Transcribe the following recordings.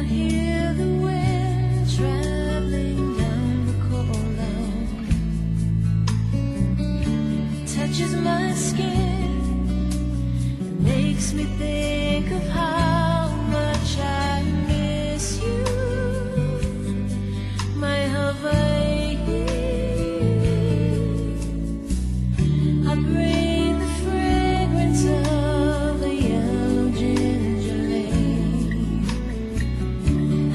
hear the wind traveling down the corridor. Touches my skin, it makes me think of how much I miss you, my Hawaii. I breathe the fragrance of a yellow ginger lane.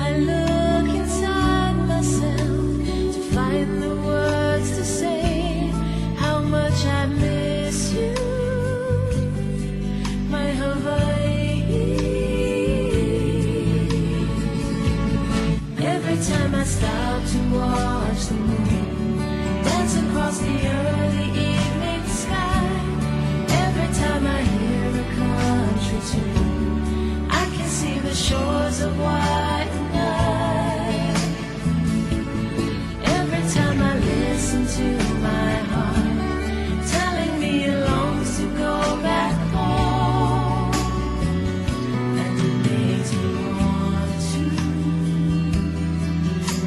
I look inside myself to find the words to say how much I miss you, my Hawaii. Every time I stop to watch the moon dance across the early evening sky, every time I hear a country tune, I can see the shores of white night. Every time I listen to my heart telling me it longs to go back home, and it makes me want to,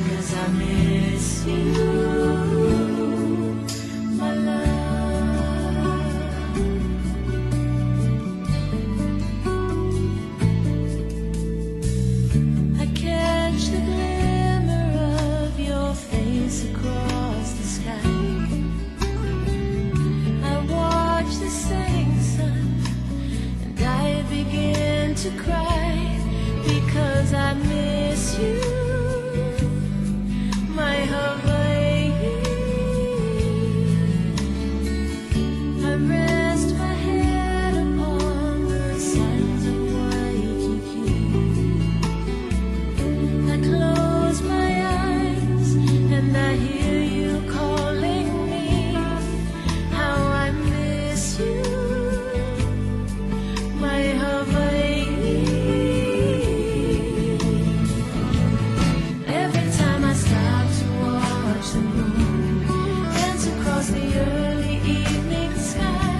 'cause I miss you, my love. I catch the glimmer of your face across the sky. I watch the setting sun and I begin to cry, because I miss you, my Hawaii. I rest my head upon the sands of Waikiki. I close my eyes and I hear you calling me. How I miss you, my Hawaii. Every time I stop to watch the moon dance across the early evening sky,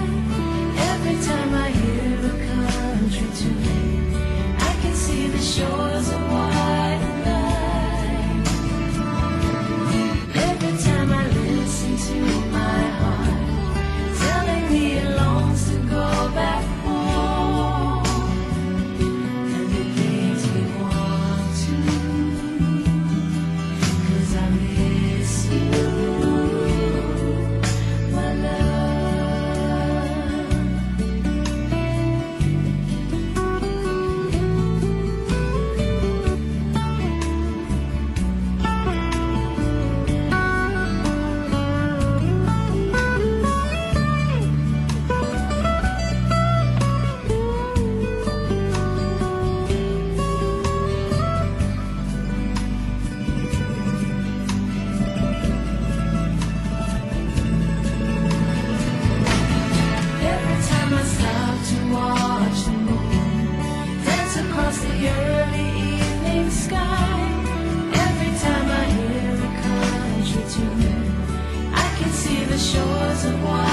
every time I hear a country tune, I can see the shores of white night. Every time I listen to my heart telling me it longs to go back home, and it makes me want to, 'cause I miss you, my love. Every time I stop to watch the moon dance across the early evening sky, every time I hear a country tune, I can see the shores of white